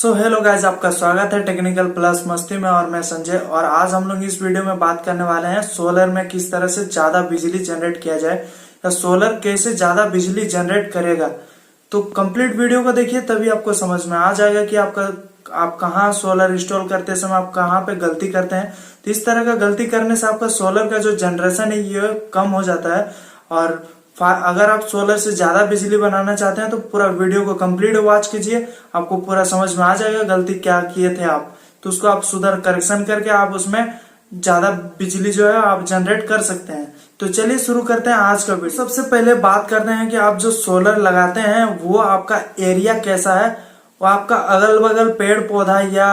So hello guys, आपका स्वागत है टेक्निकल प्लस मस्ती में। और मैं संजय, और आज हम लोग इस वीडियो में बात करने वाले हैं सोलर में किस तरह से ज्यादा बिजली जनरेट किया जाए या सोलर कैसे ज्यादा बिजली जनरेट करेगा। तो कंप्लीट वीडियो को देखिए, तभी आपको समझ में आ जाएगा कि आप कहाँ सोलर इंस्टॉल करते समय आप कहाँ पे गलती करते हैं। तो इस तरह का गलती करने से आपका सोलर का जो जनरेशन है ये कम हो जाता है। और अगर आप सोलर से ज्यादा बिजली बनाना चाहते हैं तो पूरा वीडियो को कंप्लीट वॉच कीजिए, आपको पूरा समझ में आ जाएगा गलती क्या किए थे आप। तो उसको आप सुधार करेक्शन करके आप उसमें ज्यादा बिजली जो है आप जनरेट कर सकते हैं। तो चलिए शुरू करते हैं आज का वीडियो। सबसे पहले बात करते हैं कि आप जो सोलर लगाते हैं वो आपका एरिया कैसा है। वो आपका अगल बगल पेड़ पौधा या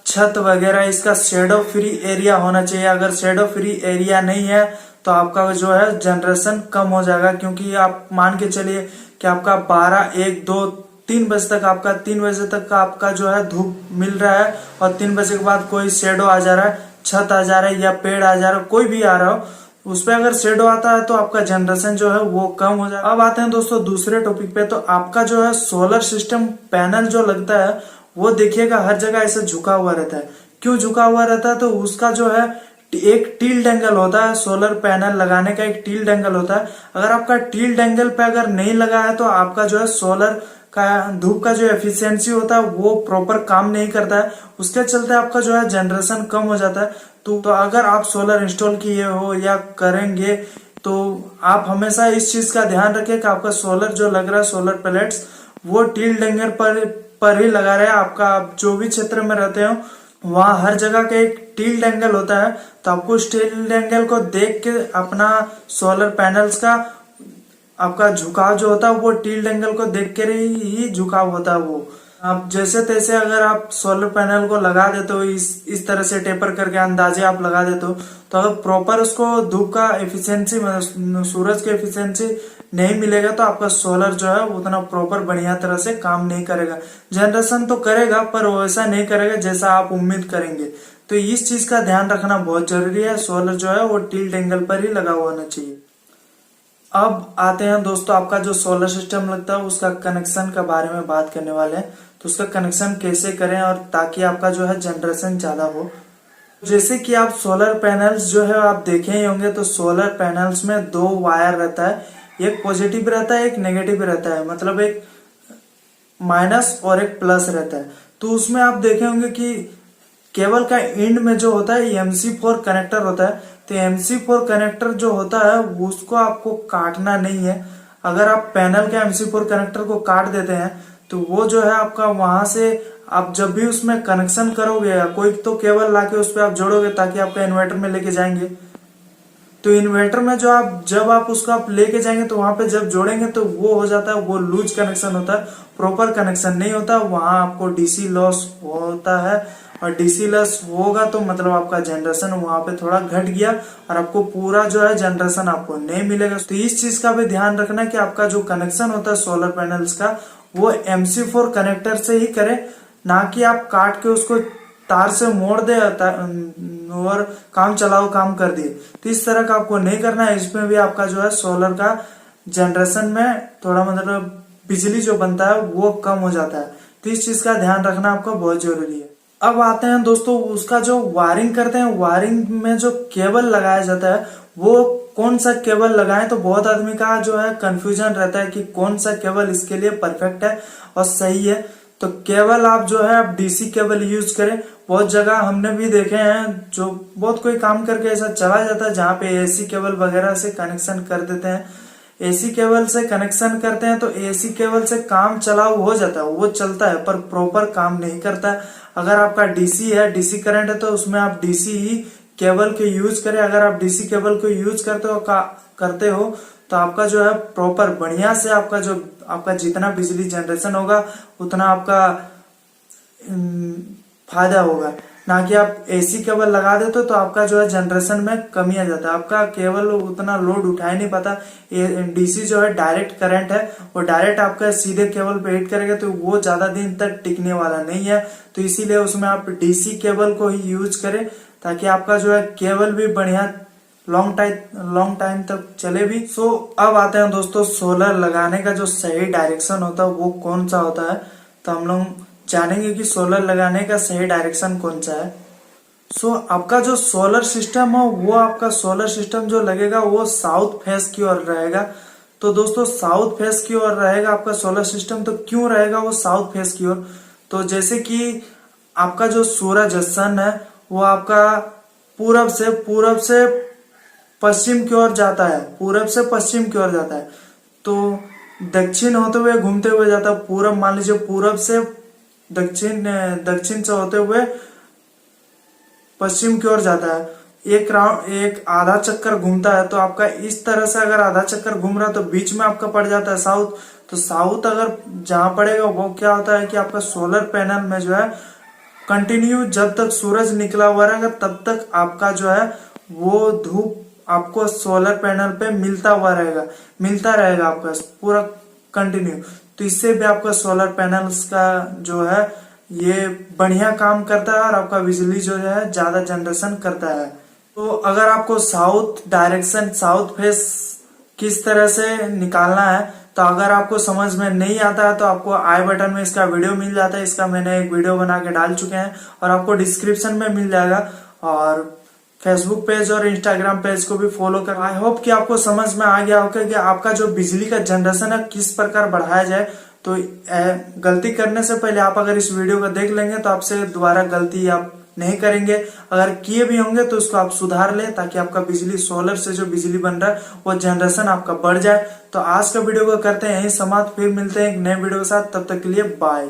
छत वगैरह इसका शेडो फ्री एरिया होना चाहिए। अगर शेडो फ्री एरिया नहीं है तो आपका जो है जनरेशन कम हो जाएगा, क्योंकि आप मान के चलिए कि आपका 12, 1, 2, 3 बजे तक आपका 3 बजे तक आपका जो है धूप मिल रहा है और 3 बजे के बाद कोई शेडो आ जा रहा है, छत आ जा रहा है या पेड़ आ जा रहा है, कोई भी आ रहा हो, उस पर अगर शेडो आता है तो आपका जनरेशन जो है वो कम हो जाएगा। अब आते हैं दोस्तों दूसरे टॉपिक पे। तो आपका जो है सोलर सिस्टम पैनल जो लगता है वो देखिएगा हर जगह ऐसे झुका हुआ रहता है। क्यों झुका हुआ रहता है? तो उसका जो है एक टिल्ट एंगल होता है। सोलर पैनल लगाने का एक टिल्ट एंगल होता है। अगर आपका टिल्ट एंगल पे अगर नहीं लगा है तो आपका जो है सोलर का धूप का जो एफिशिएंसी होता है वो प्रॉपर काम नहीं करता है। उसके चलते आपका जो है जनरेशन कम हो जाता है। तो अगर आप सोलर इंस्टॉल किए हो या करेंगे तो आप हमेशा इस चीज का ध्यान रखें कि आपका सोलर जो लग रहा है, सोलर प्लेट्स, वो टिल्ट एंगल पर ही लगा रहे। आपका आप जो भी क्षेत्र में रहते हो वहां हर जगह का एक टिल्ट एंगल होता है। तो आपको उस टिल्ट एंगल को देख के अपना सोलर पैनल्स का आपका झुकाव जो होता है वो टिल्ट एंगल को देख के ही झुकाव होता है। वो आप जैसे तैसे अगर आप सोलर पैनल को लगा देते हो इस तरह से टेपर करके अंदाजे आप लगा देते हो, तो अगर प्रॉपर उसको धूप का एफिशिएंसी सूरज की एफिशिएंसी नहीं मिलेगा तो आपका सोलर जो है उतना प्रॉपर बढ़िया तरह से काम नहीं करेगा। जनरेशन तो करेगा पर वैसा नहीं करेगा जैसा आप उम्मीद करेंगे। तो इस चीज का ध्यान रखना बहुत जरूरी है। सोलर जो है वो टिल्ट एंगल पर ही लगा हुआ होना चाहिए। अब आते हैं दोस्तों, आपका जो सोलर सिस्टम लगता है उसका कनेक्शन के बारे में बात करने वाले हैं। तो उसका कनेक्शन कैसे करें और ताकि आपका जो है जनरेशन ज्यादा हो। जैसे कि आप सोलर पैनल्स जो है आप देखे ही होंगे, तो सोलर पैनल्स में 2 वायर रहता है, एक पॉजिटिव रहता है एक नेगेटिव रहता है, मतलब एक माइनस और एक प्लस रहता है। तो उसमें आप देखे होंगे कि केबल का एंड में जो होता है MC4 कनेक्टर होता है। तो MC4 कनेक्टर जो होता है उसको आपको काटना नहीं है। अगर आप पैनल के MC4 कनेक्टर को काट देते हैं तो वो जो है आपका वहां से आप जब भी उसमें कनेक्शन करोगे या कोई तो केबल लाके उस पर आप जोड़ोगे ताकि आपका इन्वर्टर में लेके जाएंगे, तो इन्वर्टर में जो आप जब आप उसको आप लेके जाएंगे तो वहां पे जब जोड़ेंगे तो वो हो जाता है, वो लूज कनेक्शन होता है, प्रॉपर कनेक्शन नहीं होता। वहां आपको DC लॉस होता है और DC लॉस होगा तो मतलब आपका जनरेशन वहां पे थोड़ा घट गया और आपको पूरा जो है जनरेशन आपको नहीं मिलेगा। तो इस चीज का भी ध्यान रखना कि आपका जो कनेक्शन होता है सोलर पैनल्स का वो MC4 कनेक्टर से ही करे, ना कि आप काट के उसको तार से मोड़ दे और काम चलाओ काम कर दिए। तो इस तरह का आपको नहीं करना है। इसमें भी आपका जो है सोलर का जनरेशन में थोड़ा मतलब बिजली जो बनता है वो कम हो जाता है। तो इस चीज का ध्यान रखना आपको बहुत जरूरी है। अब आते हैं दोस्तों, उसका जो वायरिंग करते हैं, वायरिंग में जो केबल लगाया जाता है वो कौन सा केबल लगाएं। तो बहुत आदमी का जो है कंफ्यूजन रहता है कि कौन सा केबल इसके लिए परफेक्ट है और सही है। तो केबल आप जो है आप DC केबल यूज करें। बहुत जगह हमने भी देखे हैं जो बहुत कोई काम करके ऐसा चला जाता है जहाँ पे AC केबल वगैरह से कनेक्शन कर देते हैं। AC केबल से कनेक्शन करते हैं तो AC केबल से काम चलाऊ हो जाता है, वो चलता है पर प्रॉपर काम नहीं करता है। अगर आपका DC है, DC करंट है, तो उसमें आप DC ही केबल के यूज करें। अगर आप DC केबल को यूज करते हो तो आपका जो है प्रॉपर बढ़िया से आपका जितना बिजली जनरेशन होगा उतना आपका फायदा होगा, ना कि आप AC केबल लगा देते तो आपका जो है जनरेशन में कमी आ जाता है। आपका केबल उतना लोड उठा ही नहीं पाता। DC जो है डायरेक्ट करंट है, वो डायरेक्ट आपका सीधे केबल पे हिट करेगा तो वो ज्यादा दिन तक टिकने वाला नहीं है। तो इसीलिए उसमें आप DC केबल को ही यूज करें ताकि आपका जो है केबल भी बढ़िया लॉन्ग टाइम तक चले भी। अब आते हैं दोस्तों सोलर लगाने का जो सही डायरेक्शन होता है वो कौन सा होता है। तो हम लोग जानेंगे कि सोलर लगाने का सही डायरेक्शन कौन सा है। आपका जो सोलर सिस्टम है वो आपका सोलर सिस्टम जो लगेगा वो साउथ फेस की ओर रहेगा। तो दोस्तों साउथ फेस की ओर रहेगा आपका सोलर सिस्टम। तो क्यों रहेगा वो साउथ फेस की ओर? तो जैसे कि आपका जो सूरज सन है वो आपका पूरब से पश्चिम की ओर जाता है, पूरब से पश्चिम की ओर जाता है। तो दक्षिण होते हुए घूमते हुए जाता है, पूरब मान लीजिए पूरब से दक्षिण से होते हुए पश्चिम की ओर जाता है। एक आधा चक्कर घूमता है। तो आपका इस तरह से अगर आधा चक्कर घूम रहा है तो बीच में आपका पड़ जाता है साउथ। तो साउथ अगर जहां पड़ेगा वो क्या होता है कि आपका सोलर पैनल में जो है कंटिन्यू जब तक सूरज निकला हुआ रहेगा तब तक आपका जो है वो धूप आपको सोलर पैनल पे मिलता रहेगा आपका पूरा कंटिन्यू। तो इससे भी आपका सोलर पैनल्स का जो है ये बढ़िया काम करता है और आपका बिजली जो है ज्यादा जनरेशन करता है। तो अगर आपको साउथ फेस किस तरह से निकालना है, तो अगर आपको समझ में नहीं आता है तो आपको आई बटन में इसका वीडियो मिल जाता है। इसका मैंने एक वीडियो बना के डाल चुके हैं और आपको डिस्क्रिप्शन में मिल जाएगा। और फेसबुक पेज और इंस्टाग्राम पेज को भी फॉलो कर। आई होप कि आपको समझ में आ गया होगा कि आपका जो बिजली का जनरेशन है किस प्रकार बढ़ाया जाए। तो गलती करने से पहले आप अगर इस वीडियो को देख लेंगे तो आपसे दोबारा गलती आप नहीं करेंगे। अगर किए भी होंगे तो उसको आप सुधार लें ताकि आपका बिजली सोलर से जो बिजली बन रहा है वो जनरेशन आपका बढ़ जाए। तो आज का वीडियो को करते हैं यही समाप्त, फिर मिलते हैं एक नए वीडियो के साथ। तब तक के लिए बाय।